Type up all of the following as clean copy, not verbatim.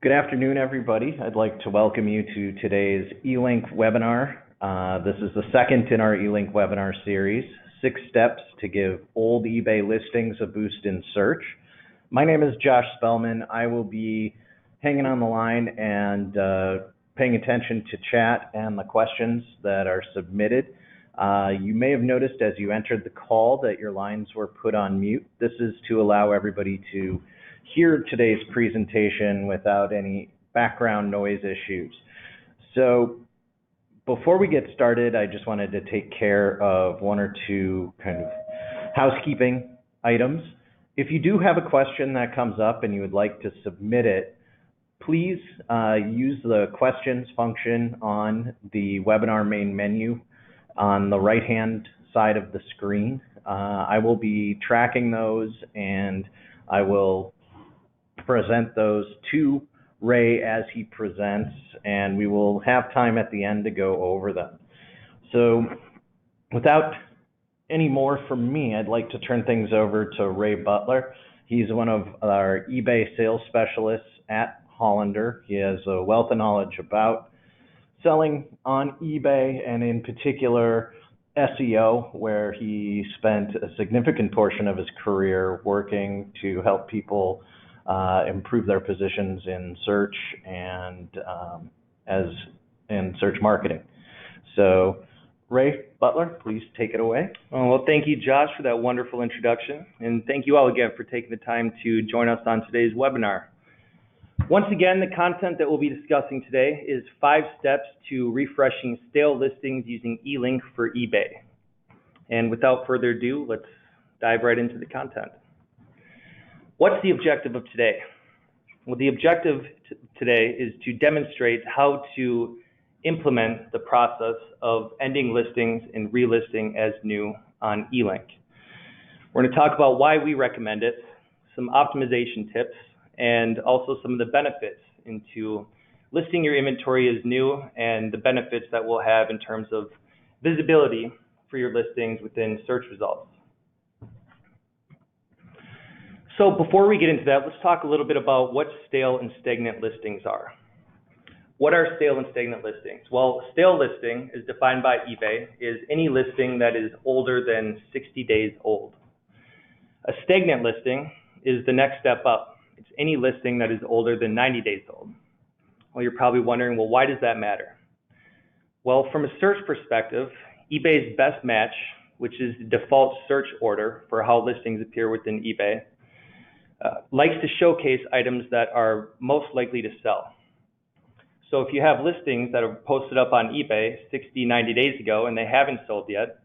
Good afternoon, everybody. I'd like to welcome you to today's eLink webinar. This is the second in our eLink webinar series, 6 Steps to Give Old eBay Listings a Boost in Search. My name is Josh Spellman. I will be hanging on the line and paying attention to chat and the questions that are submitted. You may have noticed as you entered the call that your lines were put on mute. This is to allow everybody to hear today's presentation without any background noise issues. So before we get started, I just wanted to take care of one or two kind of housekeeping items. If you do have a question that comes up and you would like to submit it, please use the questions function on the webinar main menu on the right-hand side of the screen. I will be tracking those and I will present those to Ray as he presents, and we will have time at the end to go over them. So without any more from me, I'd like to turn things over to Ray Butler. He's one of our eBay sales specialists at Hollander. He has a wealth of knowledge about selling on eBay and in particular SEO, where he spent a significant portion of his career working to help people improve their positions in search and search marketing. So Ray Butler, please take it away. Well, thank you, Josh, for that wonderful introduction. And thank you all again for taking the time to join us on today's webinar. Once again, the content that we'll be discussing today is 5 steps to refreshing stale listings using eLink for eBay. And without further ado, let's dive right into the content. What's the objective of today? Well, the objective today is to demonstrate how to implement the process of ending listings and relisting as new on eLink. We're going to talk about why we recommend it, some optimization tips, and also some of the benefits into listing your inventory as new and the benefits that we'll have in terms of visibility for your listings within search results. So before we get into that, let's talk a little bit about what stale and stagnant listings are. What are stale and stagnant listings? Well, stale listing is defined by eBay is any listing that is older than 60 days old. A stagnant listing is the next step up. It's any listing that is older than 90 days old. Well, you're probably wondering, well, why does that matter? Well, from a search perspective, eBay's best match, which is the default search order for how listings appear within eBay, likes to showcase items that are most likely to sell. So if you have listings that are posted up on eBay 60, 90 days ago and they haven't sold yet,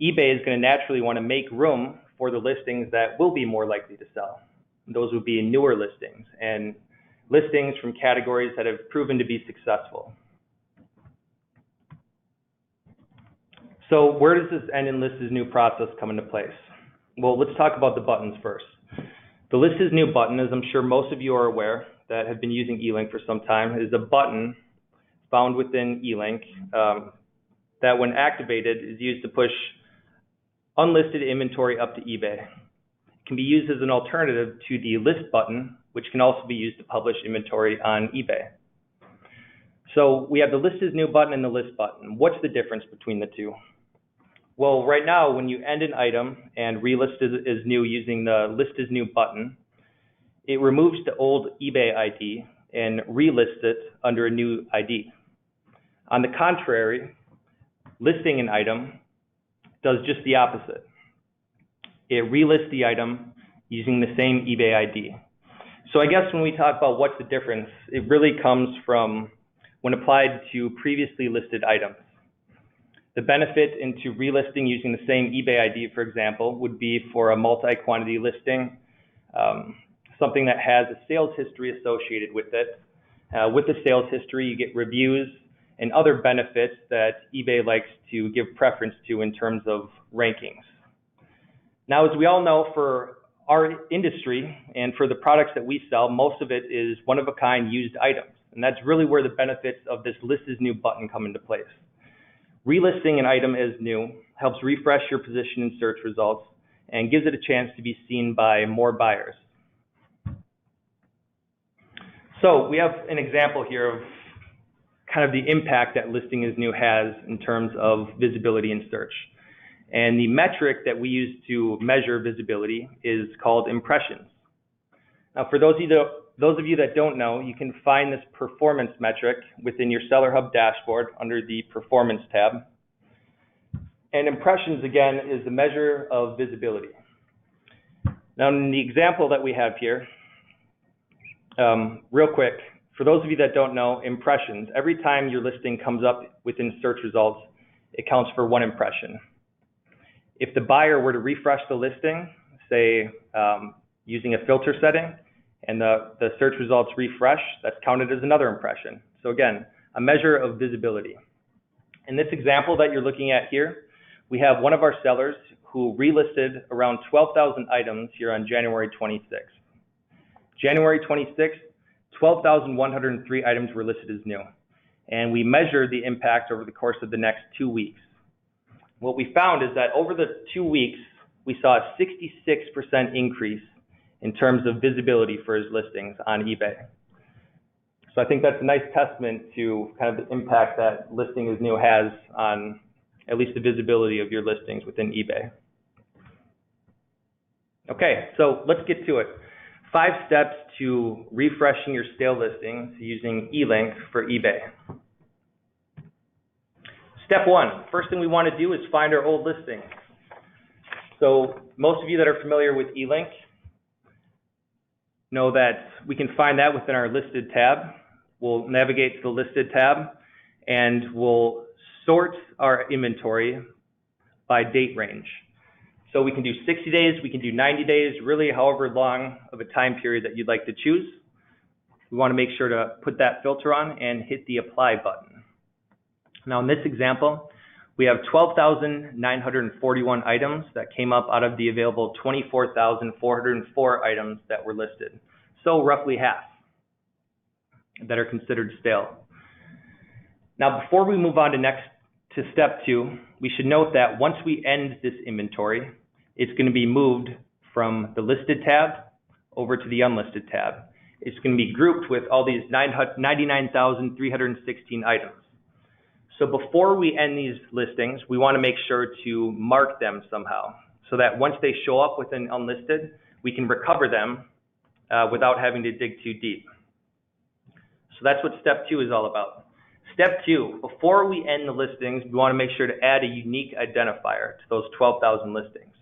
eBay is going to naturally want to make room for the listings that will be more likely to sell. Those would be newer listings and listings from categories that have proven to be successful. So where does this end and list as new process come into place? Well, let's talk about the buttons first. The list as new button, as I'm sure most of you are aware that have been using eLink for some time, is a button found within eLink that when activated is used to push unlisted inventory up to eBay. It can be used as an alternative to the list button, which can also be used to publish inventory on eBay. So we have the list as new button and the list button. What's the difference between the two? Well, right now, when you end an item and relist as new using the list as new button, it removes the old eBay ID and relists it under a new ID. On the contrary, listing an item does just the opposite. It relists the item using the same eBay ID. So I guess when we talk about what's the difference, it really comes from when applied to previously listed items. The benefit into relisting using the same eBay ID, for example, would be for a multi-quantity listing, something that has a sales history associated with it. With the sales history, you get reviews and other benefits that eBay likes to give preference to in terms of rankings. Now, as we all know, for our industry and for the products that we sell, most of it is one-of-a-kind used items. And that's really where the benefits of this list as new button come into place. Relisting an item as new helps refresh your position in search results and gives it a chance to be seen by more buyers. So we have an example here of kind of the impact that listing is new has in terms of visibility in search. And the metric that we use to measure visibility is called impressions. Now, for those of you that don't know, you can find this performance metric within your Seller Hub dashboard under the Performance tab. And impressions, again, is the measure of visibility. Now, in the example that we have here, real quick, for those of you that don't know, impressions, every time your listing comes up within search results, it counts for 1 impression. If the buyer were to refresh the listing, say using a filter setting, and the search results refresh, that's counted as another impression. So again, a measure of visibility. In this example that you're looking at here, we have one of our sellers who relisted around 12,000 items here on January 26th. January 26th, 12,103 items were listed as new. And we measured the impact over the course of the next 2 weeks. What we found is that over the 2 weeks, we saw a 66% increase in terms of visibility for his listings on eBay. So I think that's a nice testament to kind of the impact that listing is new has on at least the visibility of your listings within eBay. Okay, so let's get to it. 5 steps to refreshing your stale listings using eLink for eBay. Step 1, first thing we want to do is find our old listings. So most of you that are familiar with eLink know that we can find that within our listed tab. We'll navigate to the listed tab and we'll sort our inventory by date range. So we can do 60 days, we can do 90 days, really however long of a time period that you'd like to choose. We want to make sure to put that filter on and hit the apply button. Now in this example, we have 12,941 items that came up out of the available 24,404 items that were listed. So roughly half that are considered stale. Now before we move on to step 2, we should note that once we end this inventory, it's going to be moved from the listed tab over to the unlisted tab. It's going to be grouped with all these 99,316 items. So before we end these listings, we want to make sure to mark them somehow so that once they show up within unlisted, we can recover them without having to dig too deep. So that's what step 2 is all about. Step 2, before we end the listings, we want to make sure to add a unique identifier to those 12,000 listings.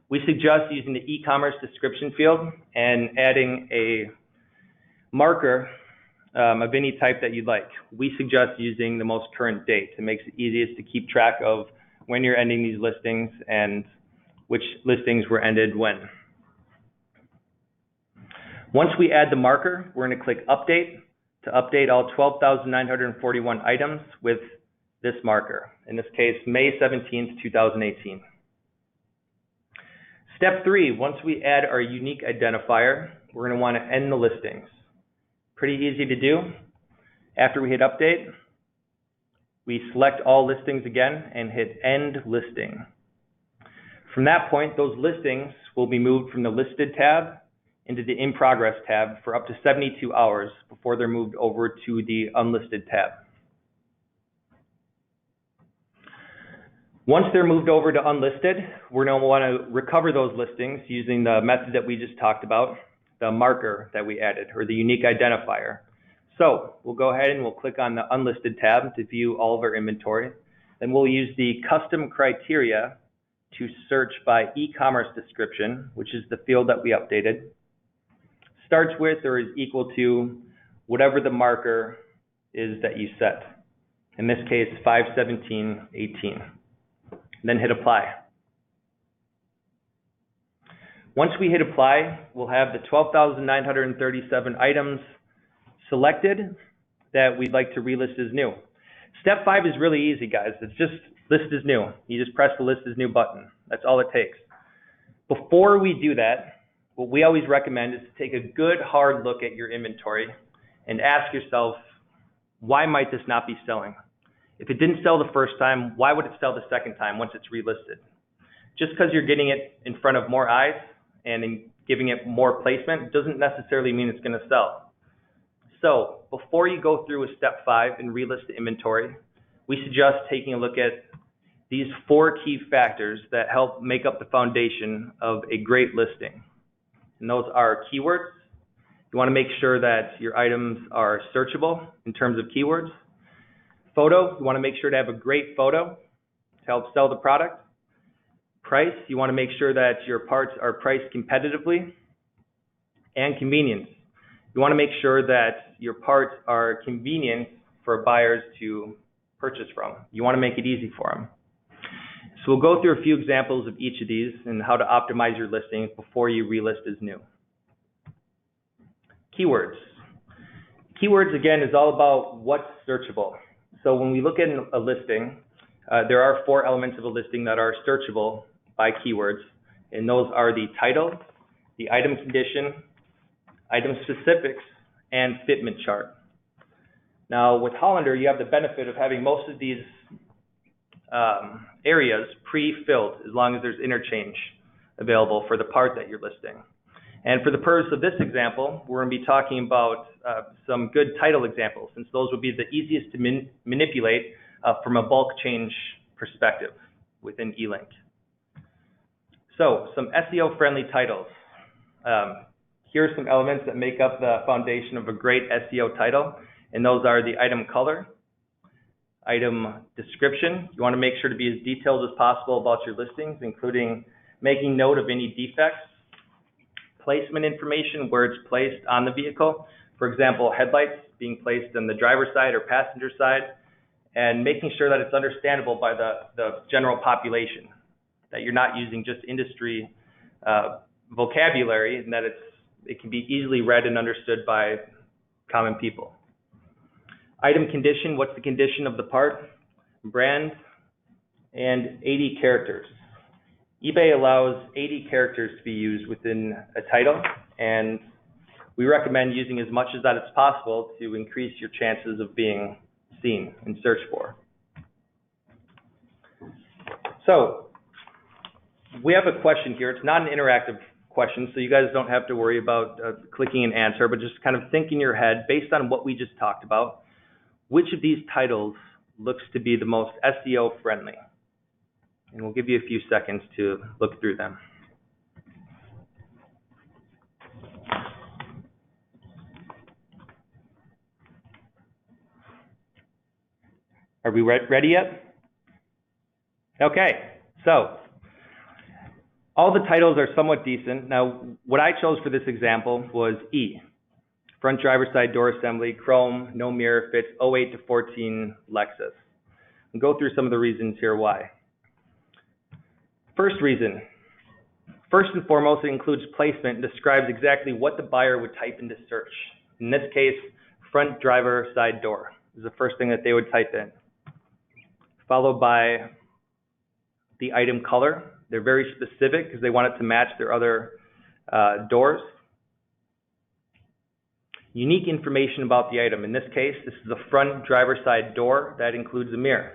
We suggest using the e-commerce description field and adding a marker of any type that you'd like. We suggest using the most current date. It makes it easiest to keep track of when you're ending these listings and which listings were ended when. Once we add the marker, we're going to click Update to update all 12,941 items with this marker. In this case, May 17th, 2018. Step 3, once we add our unique identifier, we're going to want to end the listings. Pretty easy to do. After we hit Update, we select all listings again and hit End Listing. From that point, those listings will be moved from the Listed tab into the In Progress tab for up to 72 hours before they're moved over to the Unlisted tab. Once they're moved over to Unlisted, we're going to want to recover those listings using the method that we just talked about, the marker that we added, or the unique identifier. So we'll go ahead and we'll click on the Unlisted tab to view all of our inventory. Then we'll use the custom criteria to search by e-commerce description, which is the field that we updated. Starts with or is equal to whatever the marker is that you set. In this case, 517.18. Then hit Apply. Once we hit Apply, we'll have the 12,937 items selected that we'd like to relist as new. Step 5 is really easy, guys. It's just list as new. You just press the list as new button. That's all it takes. Before we do that, what we always recommend is to take a good hard look at your inventory and ask yourself, why might this not be selling? If it didn't sell the first time, why would it sell the second time once it's relisted? Just because you're getting it in front of more eyes and giving it more placement doesn't necessarily mean it's going to sell. So before you go through with step 5 and relist the inventory, we suggest taking a look at these 4 key factors that help make up the foundation of a great listing. And those are keywords. You want to make sure that your items are searchable in terms of keywords. Photo, you want to make sure to have a great photo to help sell the product. Price, you want to make sure that your parts are priced competitively. And convenience, you want to make sure that your parts are convenient for buyers to purchase from. You want to make it easy for them. So we'll go through a few examples of each of these and how to optimize your listing before you relist as new. Keywords. Keywords, again, is all about what's searchable. So when we look at a listing, there are 4 elements of a listing that are searchable by keywords, and those are the title, the item condition, item specifics, and fitment chart. Now with Hollander, you have the benefit of having most of these areas pre-filled as long as there's interchange available for the part that you're listing. And for the purpose of this example, we're going to be talking about some good title examples, since those would be the easiest to manipulate from a bulk change perspective within eLink. So some SEO friendly titles. Here are some elements that make up the foundation of a great SEO title, and those are the item color, item description. You want to make sure to be as detailed as possible about your listings, including making note of any defects, placement information where it's placed on the vehicle. For example, headlights being placed on the driver's side or passenger side, and making sure that it's understandable by the general population, that you're not using just industry vocabulary, and that it can be easily read and understood by common people. Item condition, what's the condition of the part, brand, and 80 characters. eBay allows 80 characters to be used within a title, and we recommend using as much as that as possible to increase your chances of being seen and searched for. So we have a question here. It's not an interactive question, so you guys don't have to worry about clicking an answer, but just kind of think in your head, based on what we just talked about, which of these titles looks to be the most SEO friendly? And we'll give you a few seconds to look through them. Are we ready yet? Okay, so all the titles are somewhat decent. Now, what I chose for this example was E, front driver's side door assembly, chrome, no mirror, fits 08 to 14 Lexus. I'll go through some of the reasons here why. First reason, first and foremost, it includes placement and describes exactly what the buyer would type into search. In this case, front driver side door is the first thing that they would type in. Followed by the item color. They're very specific because they want it to match their other doors. Unique information about the item. In this case, this is the front driver's side door. That includes a mirror.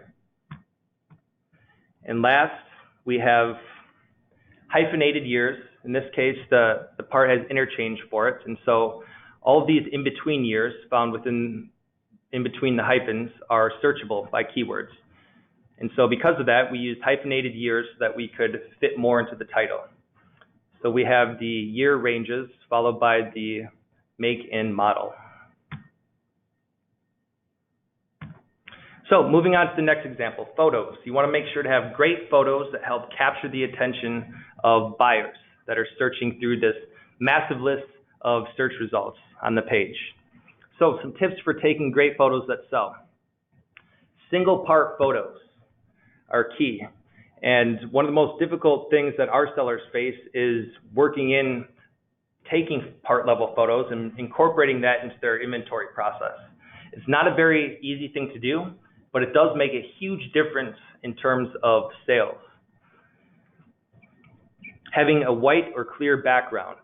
And last, we have hyphenated years. In this case, the part has interchange for it. And so all of these in-between years found in between the hyphens are searchable by keywords. And so because of that, we used hyphenated years so that we could fit more into the title. So we have the year ranges followed by the make and model. So moving on to the next example, photos. You want to make sure to have great photos that help capture the attention of buyers that are searching through this massive list of search results on the page. So some tips for taking great photos that sell. Single part photos are key. And one of the most difficult things that our sellers face is taking part level photos and incorporating that into their inventory process. It's not a very easy thing to do, but it does make a huge difference in terms of sales. Having a white or clear background.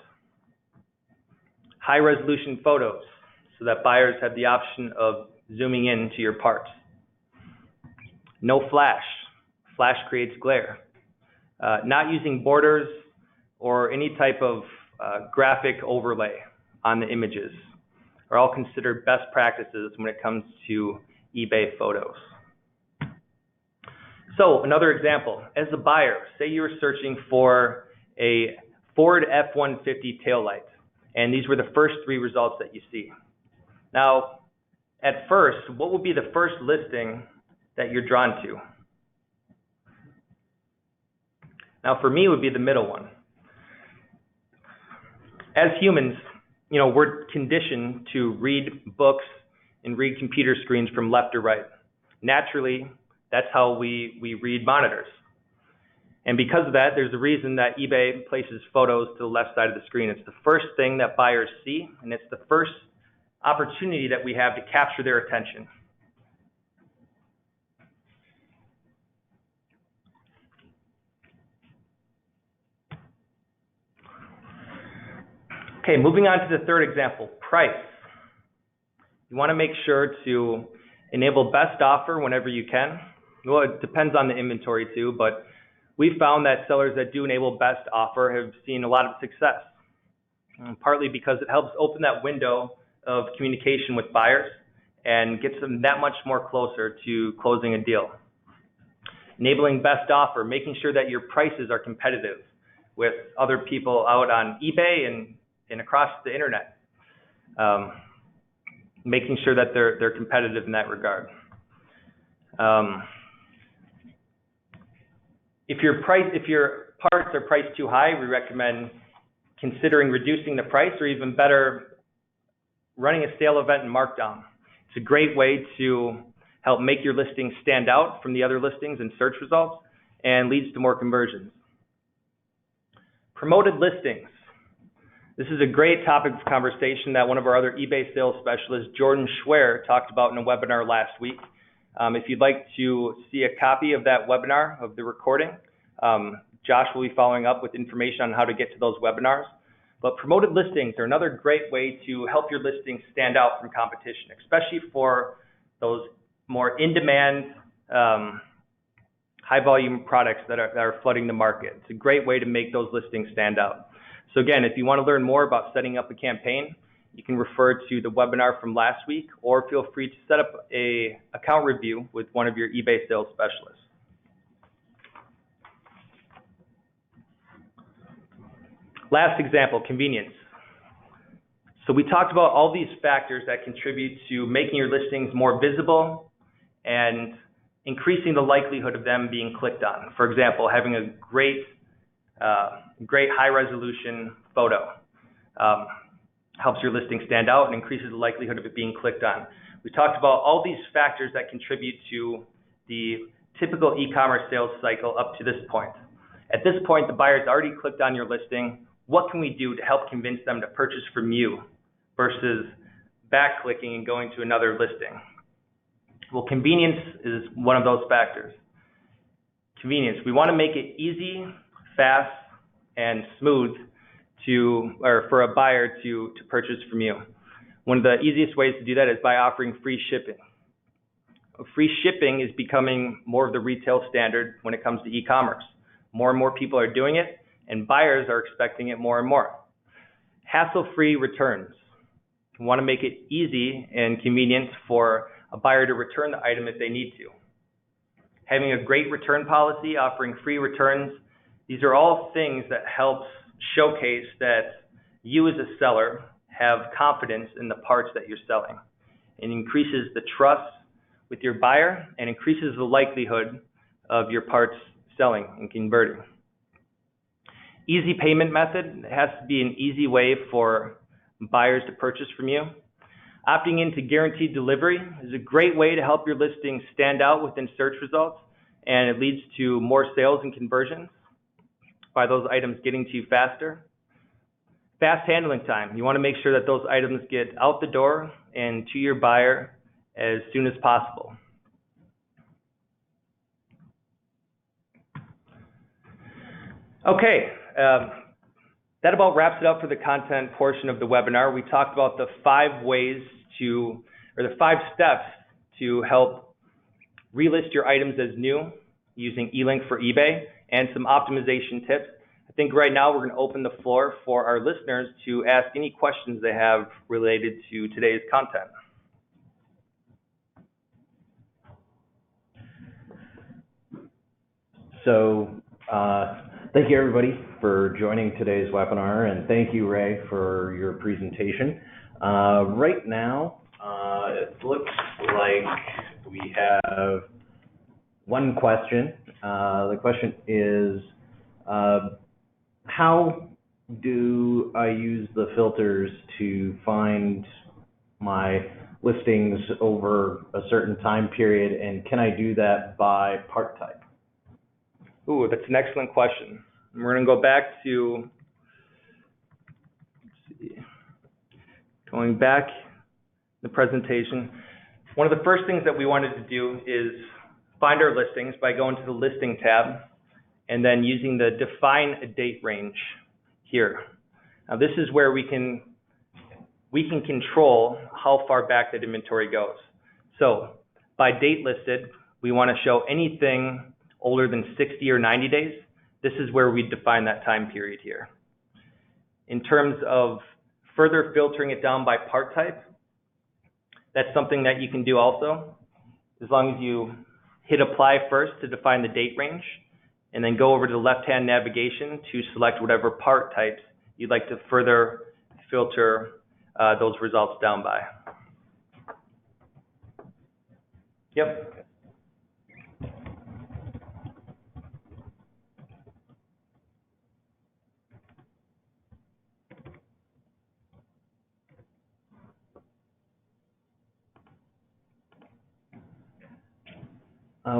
High resolution photos so that buyers have the option of zooming in to your parts. No flash. Flash creates glare. Not using borders or any type of graphic overlay on the images. are all considered best practices when it comes to eBay photos. So another example, as a buyer, say you were searching for a Ford F-150 taillight, and these were the first 3 results that you see. Now, at first, what would be the first listing that you're drawn to? Now, for me, it would be the middle one. As humans, we're conditioned to read books and read computer screens from left to right. Naturally, that's how we read monitors. And because of that, there's a reason that eBay places photos to the left side of the screen. It's the first thing that buyers see, and it's the first opportunity that we have to capture their attention. Okay, moving on to the third example, price. You want to make sure to enable best offer whenever you can. Well, it depends on the inventory too, but we've found that sellers that do enable best offer have seen a lot of success, partly because it helps open that window of communication with buyers and gets them that much more closer to closing a deal. Enabling best offer, making sure that your prices are competitive with other people out on eBay and across the internet. Making sure that they're competitive in that regard. If your parts are priced too high, we recommend considering reducing the price, or even better, running a sale event and markdown. It's a great way to help make your listing stand out from the other listings and search results, and leads to more conversions. Promoted listings. This is a great topic of conversation that one of our other eBay sales specialists, Jordan Schwer, talked about in a webinar last week. If you'd like to see a copy of that webinar, of the recording, Josh will be following up with information on how to get to those webinars. But promoted listings are another great way to help your listings stand out from competition, especially for those more in-demand, high-volume products that are flooding the market. It's a great way to make those listings stand out. So again, if you want to learn more about setting up a campaign, you can refer to the webinar from last week, or feel free to set up an account review with one of your eBay sales specialists. Last example, convenience. So we talked about all these factors that contribute to making your listings more visible and increasing the likelihood of them being clicked on. For example, having a great high-resolution photo helps your listing stand out and increases the likelihood of it being clicked on. We talked about all these factors that contribute to the typical e-commerce sales cycle up to this point. At this point, the buyer's already clicked on your listing. What can we do to help convince them to purchase from you versus back-clicking and going to another listing? Well, convenience is one of those factors. Convenience. We want to make it easy, fast, and smooth for a buyer to purchase from you. One of the easiest ways to do that is by offering free shipping. Free shipping is becoming more of the retail standard when it comes to e-commerce. More and more people are doing it, and buyers are expecting it more and more. Hassle-free returns. We want to make it easy and convenient for a buyer to return the item if they need to. Having a great return policy, offering free returns, these are all things that help showcase that you as a seller have confidence in the parts that you're selling. It increases the trust with your buyer and increases the likelihood of your parts selling and converting. Easy payment method. It has to be an easy way for buyers to purchase from you. Opting into guaranteed delivery is a great way to help your listing stand out within search results, and it leads to more sales and conversions by those items getting to you faster. Fast handling time. You want to make sure that those items get out the door and to your buyer as soon as possible. Okay, that about wraps it up for the content portion of the webinar. We talked about the 5 steps to help relist your items as new using eLink for eBay, and some optimization tips. I think right now we're going to open the floor for our listeners to ask any questions they have related to today's content. So thank you everybody for joining today's webinar, and thank you, Ray, for your presentation. Right now, it looks like we have one question. The question is, how do I use the filters to find my listings over a certain time period, and can I do that by part type? Ooh, that's an excellent question. And we're going to go back to, going back the presentation. One of the first things that we wanted to do is find our listings by going to the listing tab and then using the define a date range here. Now this is where we can control how far back that inventory goes. So by date listed, we want to show anything older than 60 or 90 days. This is where we define that time period here. In terms of further filtering it down by part type, that's something that you can do also, as long as you hit apply first to define the date range, and then go over to the left-hand navigation to select whatever part types you'd like to further filter those results down by. Yep.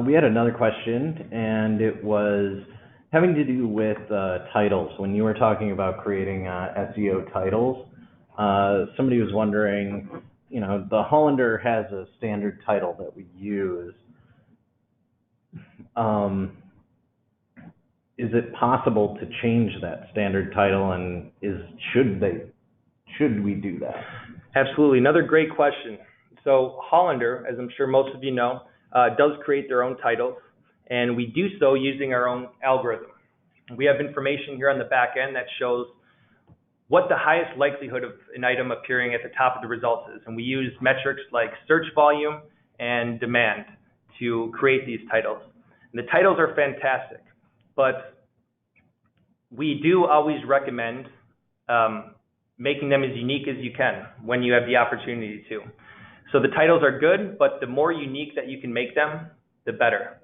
We had another question, and it was having to do with titles. When you were talking about creating SEO titles, somebody was wondering, you know, the Hollander has a standard title that we use. Is it possible to change that standard title, and should we do that? Absolutely. Another great question. So Hollander, as I'm sure most of you know, does create their own titles, and we do so using our own algorithm. We have information here on the back end that shows what the highest likelihood of an item appearing at the top of the results is, and we use metrics like search volume and demand to create these titles. And the titles are fantastic, but we do always recommend making them as unique as you can when you have the opportunity to. So the titles are good, but the more unique that you can make them, the better.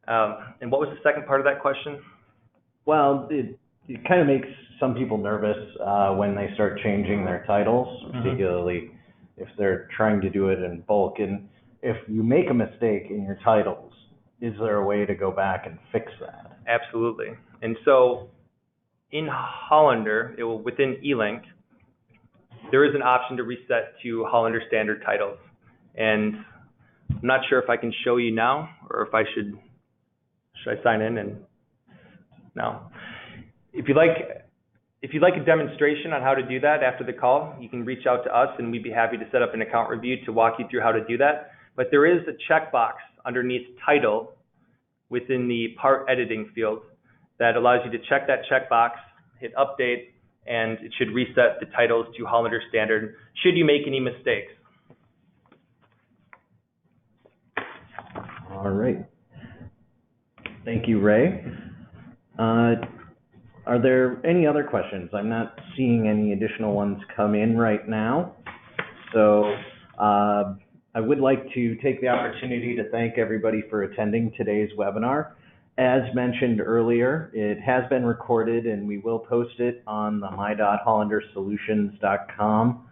And what was the second part of that question? Well, it kind of makes some people nervous when they start changing their titles, particularly if they're trying to do it in bulk. And if you make a mistake in your titles, is there a way to go back and fix that? Absolutely. And so in Hollander, within eLink, there is an option to reset to Hollander standard titles. And I'm not sure if I can show you now, or if I should I sign in and no. If you'd like a demonstration on how to do that after the call, you can reach out to us and we'd be happy to set up an account review to walk you through how to do that. But there is a checkbox underneath title within the part editing field that allows you to check that checkbox, hit update, and it should reset the titles to Hollander standard should you make any mistakes. All right. Thank you, Ray. Are there any other questions? I'm not seeing any additional ones come in right now. So I would like to take the opportunity to thank everybody for attending today's webinar. As mentioned earlier, it has been recorded and we will post it on the my.hollandersolutions.com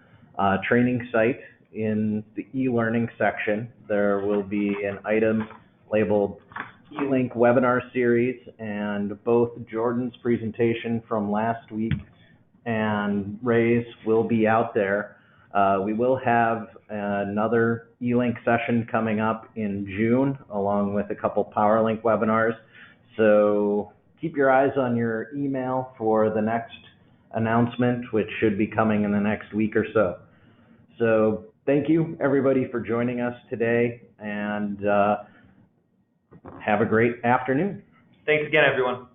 training site. In the e-learning section, there will be an item labeled eLink webinar series, and both Jordan's presentation from last week and Ray's will be out there. We will have another eLink session coming up in June, along with a couple PowerLink webinars. So keep your eyes on your email for the next announcement, which should be coming in the next week or so. So thank you, everybody, for joining us today, and have a great afternoon. Thanks again, everyone.